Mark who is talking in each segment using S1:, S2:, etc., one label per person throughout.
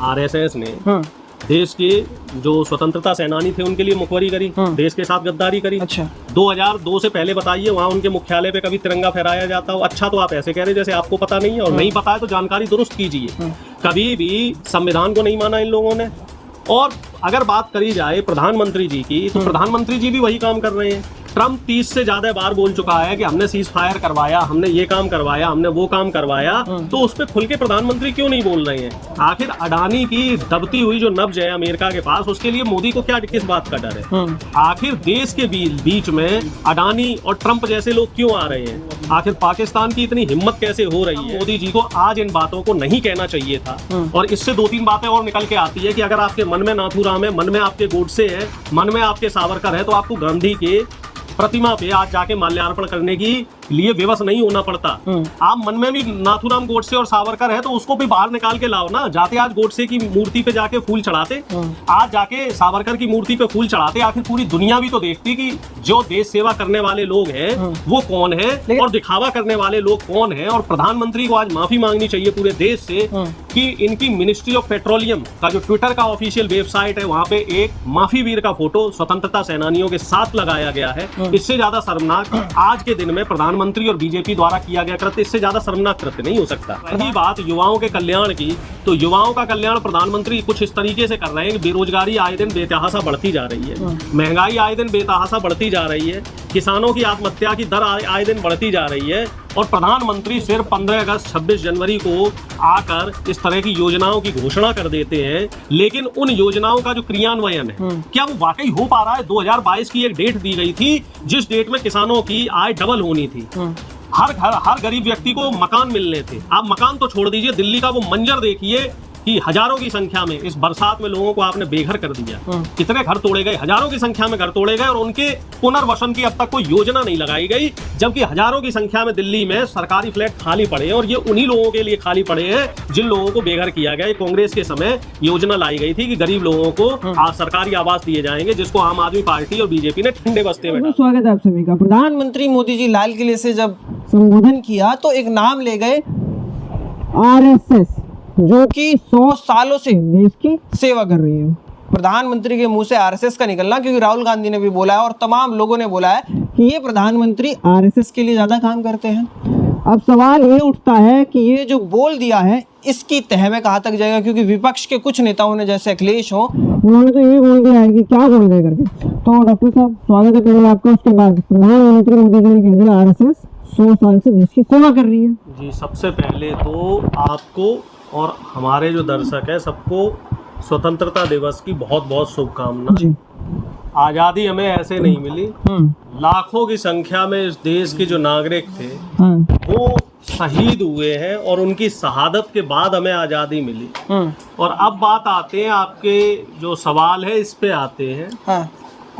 S1: RSS ने देश के जो स्वतंत्रता सेनानी थे उनके लिए मुखबरी करी, देश के साथ गद्दारी करी।
S2: अच्छा
S1: 2002 से पहले बताइए वहाँ उनके मुख्यालय पे कभी तिरंगा फहराया जाता हो? अच्छा तो आप ऐसे कह रहे जैसे आपको पता नहीं है, और नहीं पता है तो जानकारी दुरुस्त कीजिए। कभी भी संविधान को नहीं माना इन लोगों ने। और अगर बात करी जाए प्रधानमंत्री जी की, तो प्रधानमंत्री जी भी वही काम कर रहे हैं। ट्रम्प 30 से ज्यादा बार बोल चुका है कि हमने सीज फायर करवाया, हमने ये काम करवाया, हमने वो काम करवाया, तो उस पर खुल के प्रधानमंत्री क्यों नहीं बोल रहे हैं? आखिर अडानी की दबती हुई जो नब्ज है अमेरिका के पास, उसके लिए मोदी को क्या किस बात का डर है? आखिर देश के बीच में अडानी और ट्रम्प जैसे लोग क्यों आ रहे हैं? आखिर पाकिस्तान की इतनी हिम्मत कैसे हो रही है? मोदी जी को आज इन बातों को नहीं कहना चाहिए था। और इससे 2-3 बातें और निकल के आती है कि अगर आपके मन में नाथूराम है, मन में आपके गोडसे है, मन में आपके सावरकर है, तो आपको गांधी के प्रतिमा पे आज जाके माल्यार्पण करने की लिए विवश नहीं होना पड़ता। आप मन में भी नाथूराम गोडसे और सावरकर है तो उसको भी बाहर निकाल के लाओ ना। जाते आज गोडसे की मूर्ति पे जाके फूल चढ़ाते, आज जाके सावरकर की मूर्ति पे फूल चढ़ाते। आखिर पूरी दुनिया भी तो देखती कि जो देश सेवा करने वाले लोग हैं वो कौन है और दिखावा करने वाले लोग कौन है। और प्रधानमंत्री को आज माफी मांगनी चाहिए पूरे देश से कि इनकी मिनिस्ट्री ऑफ पेट्रोलियम का जो ट्विटर का ऑफिशियल वेबसाइट है वहां पे एक माफी वीर का फोटो स्वतंत्रता सेनानियों के साथ लगाया गया है। इससे ज्यादा शर्मनाक आज के दिन में प्रधानमंत्री और बीजेपी द्वारा किया गया कृत्य, इससे ज्यादा शर्मनाक कृत्य नहीं हो सकता। रही बात युवाओं के कल्याण की, तो युवाओं का कल्याण प्रधानमंत्री कुछ इस तरीके से कर रहे हैं कि बेरोजगारी आए दिन बेतहाशा बढ़ती जा रही है, महंगाई आए दिन बेतहाशा बढ़ती जा रही है, किसानों की आत्महत्या की दर आए दिन बढ़ती जा रही है। और प्रधानमंत्री सिर्फ 15 अगस्त 26 जनवरी को आकर इस तरह की योजनाओं की घोषणा कर देते हैं, लेकिन उन योजनाओं का जो क्रियान्वयन है क्या वो वाकई हो पा रहा है? 2022 की एक डेट दी गई थी जिस डेट में किसानों की आय डबल होनी थी, हर गरीब व्यक्ति को मकान मिलने थे। आप मकान तो छोड़ दीजिए, दिल्ली का वो मंजर देखिए कि हजारों की संख्या में इस बरसात में लोगों को आपने बेघर कर दिया। कितने घर तोड़े गए, हजारों की संख्या में घर तोड़े गए और उनके पुनर्वसन की अब तक कोई योजना नहीं लगाई गई, जबकि हजारों की संख्या में दिल्ली में सरकारी फ्लैट खाली पड़े हैं। और ये उन्हीं लोगों के लिए खाली पड़े हैं जिन लोगों को बेघर किया गया। कांग्रेस के समय योजना लाई गई थी कि गरीब लोगों को आज सरकारी आवास दिए जाएंगे, जिसको आम आदमी पार्टी और बीजेपी ने ठंडे बस्ते में डाला।
S2: स्वागत है आप सभी का। प्रधानमंत्री मोदी जी लाल किले से जब संबोधन किया तो एक नाम ले गए आरएसएस, जो कि 100 सालों से देश की सेवा कर रही है। प्रधानमंत्री के मुंह से आरएसएस का निकलना, क्योंकि राहुल गांधी ने भी बोला है और तमाम लोगों ने बोला है कि ये प्रधानमंत्री आरएसएस के लिए ज्यादा काम करते हैं। अब सवाल ये उठता है कि ये जो बोल दिया है इसकी तह में कहाँ तक जाएगा, क्योंकि विपक्ष के कुछ नेताओं ने, जैसे अखिलेश हो, उन्होंने तो ये बोल दिया है कि क्या बोल रहे करके। तो डॉक्टर साहब स्वागत है पहले आपका। उसके बाद प्रधानमंत्री मोदी जी ने कह दिया आरएसएस 100 साल से देश की सेवा कर रही है।
S1: जी, सबसे पहले तो आपको और हमारे जो दर्शक है सबको स्वतंत्रता दिवस की बहुत बहुत शुभकामना। आज़ादी हमें ऐसे नहीं मिली, लाखों की संख्या में इस देश के जो नागरिक थे वो शहीद हुए हैं और उनकी शहादत के बाद हमें आज़ादी मिली। और अब बात आते हैं, आपके जो सवाल है इस पे आते हैं।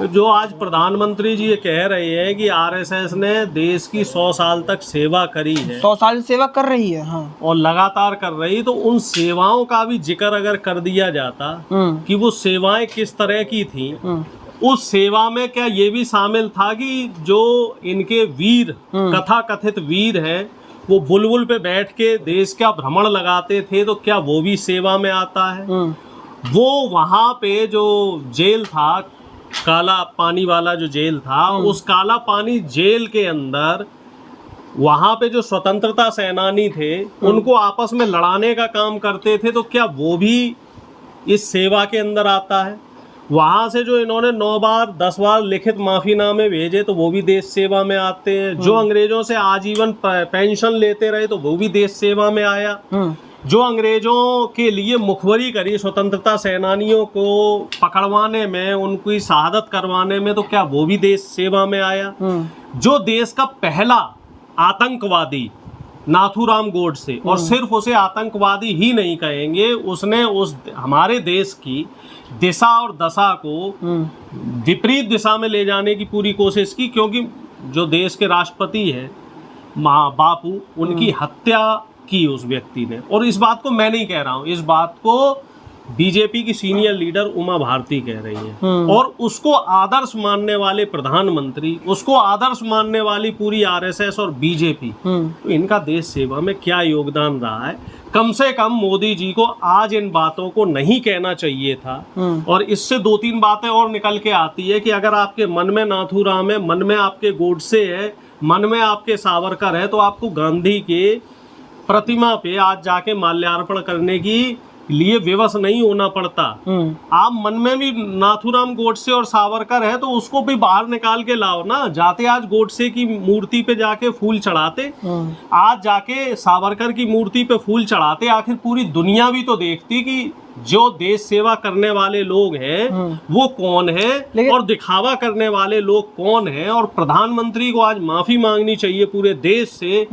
S1: जो आज प्रधानमंत्री जी ये कह रहे हैं कि आरएसएस ने देश की 100 साल तक सेवा करी है,
S2: 100 साल सेवा कर रही है, हाँ,
S1: और लगातार कर रही, तो उन सेवाओं का भी जिक्र अगर कर दिया जाता कि वो सेवाएं किस तरह की थी, उस सेवा में क्या ये भी शामिल था कि जो इनके वीर, कथा कथित वीर हैं, वो बुलबुल पे बैठ के देश का भ्रमण लगाते थे, तो क्या वो भी सेवा में आता है? वो वहाँ पे जो जेल था, काला पानी वाला जो जेल था, उस काला पानी जेल के अंदर वहां पे जो स्वतंत्रता सेनानी थे उनको आपस में लड़ाने का काम करते थे, तो क्या वो भी इस सेवा के अंदर आता है? वहां से जो इन्होंने 9 बार 10 बार लिखित माफीनामे भेजे, तो वो भी देश सेवा में आते हैं। जो अंग्रेजों से आजीवन पेंशन लेते रहे, तो वो भी देश सेवा में आया। जो अंग्रेजों के लिए मुखबरी करी स्वतंत्रता सेनानियों को पकड़वाने में, उनकी शहादत करवाने में, तो क्या वो भी देश सेवा में आया? जो देश का पहला आतंकवादी नाथूराम गोडसे, और सिर्फ उसे आतंकवादी ही नहीं कहेंगे, उसने उस हमारे देश की दिशा और दशा को विपरीत दिशा में ले जाने की पूरी कोशिश की, क्योंकि जो देश के राष्ट्रपति हैं बापू, उनकी हत्या की उस व्यक्ति ने। और इस बात को मैं नहीं कह रहा हूँ, इस बात को बीजेपी की सीनियर लीडर उमा भारती कह रही है। और उसको आदर्श मानने वाले प्रधानमंत्री, उसको आदर्श मानने वाली पूरी आरएसएस और बीजेपी, तो इनका देश सेवा में क्या योगदान रहा है? कम से कम मोदी जी को आज इन बातों को नहीं कहना चाहिए था। और इससे 2-3 बातें और निकल के आती है कि अगर आपके मन में नाथूराम है, मन में आपके गोडसे है, मन में आपके सावरकर है, तो आपको गांधी के प्रतिमा पे आज जाके माल्यार्पण करने की लिए विवश नहीं होना पड़ता। आप मन में भी नाथूराम गोडसे और सावरकर है तो उसको भी बाहर निकाल के लाओ ना। जाते आज गोडसे की मूर्ति पे जाके फूल चढ़ाते, आज जाके सावरकर की मूर्ति पे फूल चढ़ाते। आखिर पूरी दुनिया भी तो देखती कि जो देश सेवा करने वाले लोग हैं वो कौन है और दिखावा करने वाले लोग कौन हैं। और प्रधानमंत्री को आज माफी मांगनी चाहिए पूरे देश से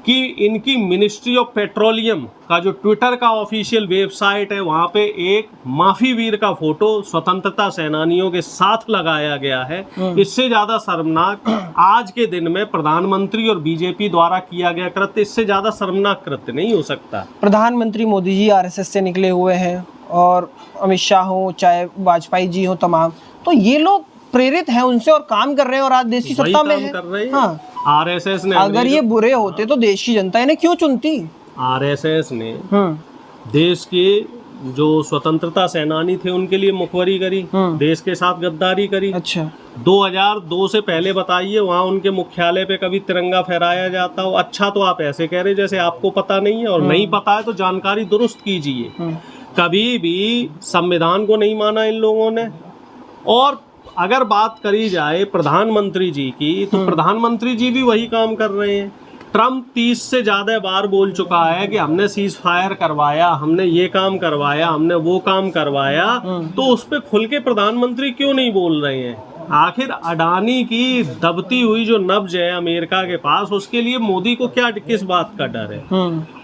S1: कि इनकी मिनिस्ट्री ऑफ पेट्रोलियम का जो ट्विटर का ऑफिशियल वेबसाइट है वहाँ पे एक माफी वीर का फोटो स्वतंत्रता सेनानियों के साथ लगाया गया है। इससे ज्यादा शर्मनाक आज के दिन में प्रधानमंत्री और बीजेपी द्वारा किया गया कृत्य, इससे ज्यादा शर्मनाक कृत्य नहीं हो सकता।
S2: प्रधानमंत्री मोदी जी आरएसएस से निकले हुए हैं और अमित शाह हो चाहे वाजपेयी जी हो, तमाम तो ये लोग प्रेरित हैं उनसे और काम कर रहे हैं और आज देश की सत्ता में है।
S1: कर रहे हैं।
S2: हाँ,
S1: आरएसएस ने
S2: अगर ये बुरे होते तो देश की जनता इन्हें क्यों चुनती?
S1: आरएसएस ने देश के जो स्वतंत्रता सेनानी थे उनके लिए मुखबरी करी, देश के साथ गद्दारी करी।
S2: अच्छा,
S1: 2002 से पहले बताइए वहाँ उनके मुख्यालय पे कभी तिरंगा फहराया जाता हो? अच्छा, तो आप ऐसे कह रहे जैसे आपको पता नहीं है, और नहीं पता है तो जानकारी दुरुस्त कीजिए। कभी भी संविधान को नहीं माना इन लोगों ने। और अगर बात करी जाए प्रधानमंत्री जी की, तो प्रधानमंत्री जी भी वही काम कर रहे हैं। ट्रम्प 30 से ज्यादा बार बोल चुका है कि हमने सीज फायर करवाया, हमने ये काम करवाया, हमने वो काम करवाया, तो उस पर खुल के प्रधानमंत्री क्यों नहीं बोल रहे हैं? आखिर अडानी की दबती हुई जो नब्ज है अमेरिका के पास, उसके लिए मोदी को क्या किस बात का डर है?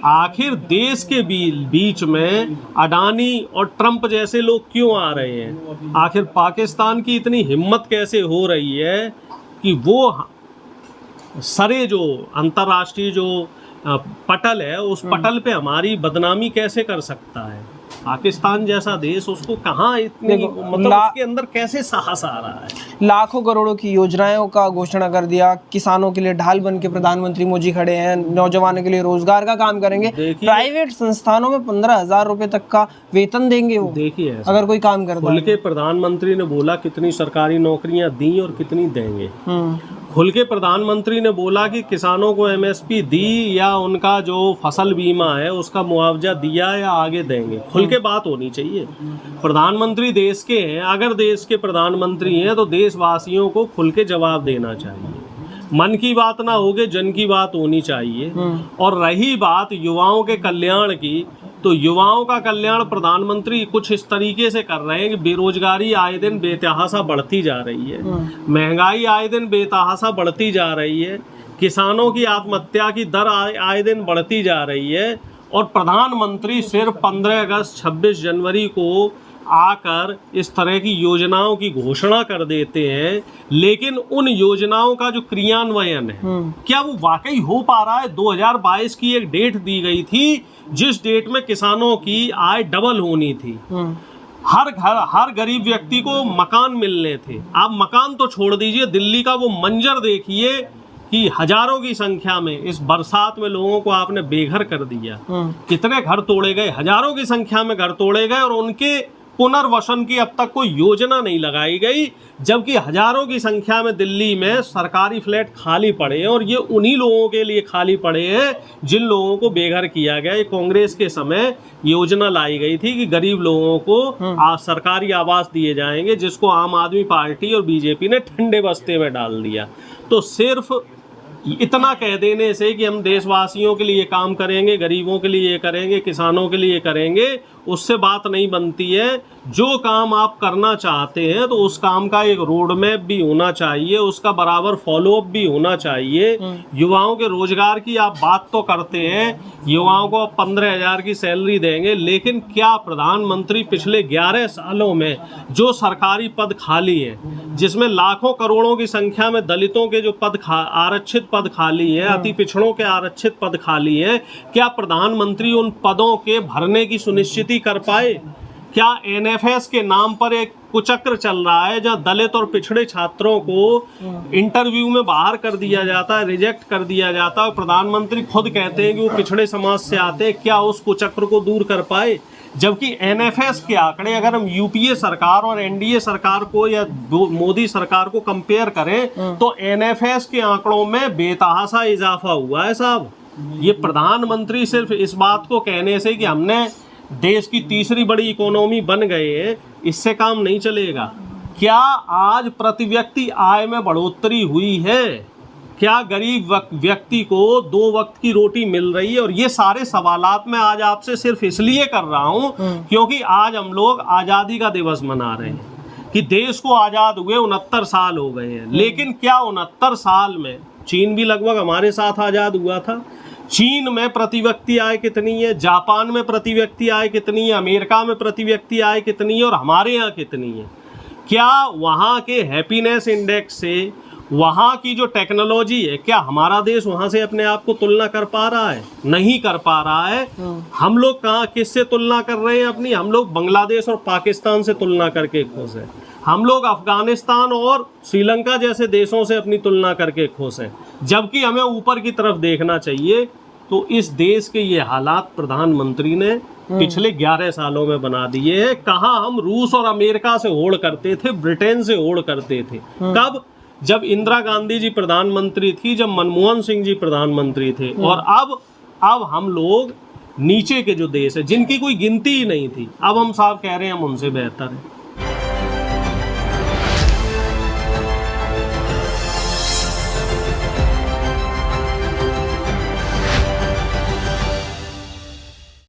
S1: आखिर देश के बीच में अडानी और ट्रम्प जैसे लोग क्यों आ रहे हैं? आखिर पाकिस्तान की इतनी हिम्मत कैसे हो रही है कि वो सरे जो अंतर्राष्ट्रीय जो पटल है उस पटल पे हमारी बदनामी कैसे कर सकता है? पाकिस्तान जैसा देश, उसको कहाँ इतनी मतलब उसके अंदर कैसे साहस आ रहा है?
S2: लाखों करोड़ों की योजनाओं का घोषणा कर दिया, किसानों के लिए ढाल बन के प्रधानमंत्री मोदी खड़े हैं, नौजवानों के लिए रोजगार का काम करेंगे, प्राइवेट संस्थानों में 15,000 रुपए तक का वेतन देंगे वो।
S1: देखिए
S2: अगर कोई काम करता
S1: खुल के प्रधानमंत्री ने बोला कितनी सरकारी नौकरियां दी और कितनी देंगे। खुल के प्रधानमंत्री ने बोला कि किसानों को एमएसपी दी या उनका जो फसल बीमा है उसका मुआवजा दिया या आगे देंगे। खुल के बात होनी चाहिए। प्रधानमंत्री देश के हैं, अगर देश के प्रधानमंत्री हैं तो देशवासियों को खुल के जवाब देना चाहिए। मन की बात ना होगे, जन की बात होनी चाहिए। और रही बात युवाओं के कल्याण की, तो युवाओं का कल्याण प्रधानमंत्री कुछ इस तरीके से कर रहे हैं कि बेरोजगारी आए दिन बेतहाशा बढ़ती जा रही है, महंगाई आए दिन बेतहाशा बढ़ती जा रही है, किसानों की आत्महत्या की दर आए दिन बढ़ती जा रही है, और प्रधानमंत्री सिर्फ 15 अगस्त 26 जनवरी को आकर इस तरह की योजनाओं की घोषणा कर देते हैं, लेकिन उन योजनाओं का जो क्रियान्वयन है क्या वो वाकई हो पा रहा है? 2022 की एक डेट दी गई थी जिस डेट में किसानों की आय डबल होनी थी, हर गरीब व्यक्ति को मकान मिलने थे। आप मकान तो छोड़ दीजिए, दिल्ली का वो मंजर देखिए कि हजारों की संख्या में इस बरसात में लोगों को आपने बेघर कर दिया। कितने घर तोड़े गए, हजारों की संख्या में घर तोड़े गए और उनके पुनर्वसन की अब तक कोई योजना नहीं लगाई गई, जबकि हजारों की संख्या में दिल्ली में सरकारी फ्लैट खाली पड़े हैं। और ये उन्हीं लोगों के लिए खाली पड़े हैं जिन लोगों को बेघर किया गया। ये कांग्रेस के समय योजना लाई गई थी कि गरीब लोगों को सरकारी आवास दिए जाएंगे, जिसको आम आदमी पार्टी और बीजेपी ने ठंडे बस्ते में डाल दिया। तो सिर्फ इतना कह देने से कि हम देशवासियों के लिए काम करेंगे, गरीबों के लिए करेंगे, किसानों के लिए करेंगे, उससे बात नहीं बनती है। जो काम आप करना चाहते हैं तो उस काम का एक रोड मैप भी होना चाहिए, उसका बराबर फॉलोअप भी होना चाहिए। युवाओं के रोजगार की आप बात तो करते हैं, युवाओं को 15,000 की सैलरी देंगे, लेकिन क्या प्रधानमंत्री पिछले 11 सालों में जो सरकारी पद खाली हैं, जिसमें लाखों करोड़ों की संख्या में दलितों के जो पद आरक्षित पद खाली हैं, अति पिछड़ों के आरक्षित पद खाली हैं, क्या प्रधानमंत्री उन पदों के भरने की सुनिश्चित कर पाए? क्या एनएफएस के नाम पर एक कुचक्र चल रहा है जहां दलित और पिछड़े छात्रों को इंटरव्यू में बाहर कर दिया जाता है, रिजेक्ट कर दिया जाता है, और प्रधानमंत्री खुद कहते हैं कि वो पिछड़े समाज से आते हैं, क्या उस कुचक्र को दूर कर पाए? जबकि एनएफएस के आंकड़े अगर हम यूपीए सरकार और एनडीए सरकार को या मोदी सरकार को कंपेयर करें तो एनएफएस के आंकड़ों में बेतहासा इजाफा हुआ है साहब। ये प्रधानमंत्री सिर्फ इस बात को कहने से कि हमने देश की तीसरी बड़ी इकोनॉमी बन गए हैं, इससे काम नहीं चलेगा। क्या आज प्रति व्यक्ति आय में बढ़ोतरी हुई है? क्या गरीब व्यक्ति को 2 वक्त की रोटी मिल रही है? और ये सारे सवालात मैं आज आपसे सिर्फ इसलिए कर रहा हूं क्योंकि आज हम लोग आज़ादी का दिवस मना रहे हैं कि देश को आज़ाद हुए 69 साल हो गए हैं। लेकिन क्या 69 साल में चीन भी लगभग हमारे साथ आज़ाद हुआ था? चीन में प्रति व्यक्ति आय कितनी है? जापान में प्रति व्यक्ति आय कितनी है? अमेरिका में प्रति व्यक्ति आय कितनी है? और हमारे यहाँ कितनी है? क्या वहाँ के हैप्पीनेस इंडेक्स से, वहाँ की जो टेक्नोलॉजी है, क्या हमारा देश वहाँ से अपने आप को तुलना कर पा रहा है? नहीं कर पा रहा है। हम लोग कहाँ किससे तुलना कर रहे हैं अपनी? हम लोग बांग्लादेश और पाकिस्तान से तुलना करके खुश हैं। हम लोग अफगानिस्तान और श्रीलंका जैसे देशों से अपनी तुलना करके खुश हैं, जबकि हमें ऊपर की तरफ देखना चाहिए। तो इस देश के ये हालात प्रधानमंत्री ने पिछले 11 सालों में बना दिए हैं। कहाँ हम रूस और अमेरिका से होड़ करते थे, ब्रिटेन से होड़ करते थे। कब? जब इंदिरा गांधी जी प्रधानमंत्री थी, जब मनमोहन सिंह जी प्रधानमंत्री थे। और अब हम लोग नीचे के जो देश है जिनकी कोई गिनती ही नहीं थी, अब हम साहब कह रहे हैं हम उनसे बेहतर हैं।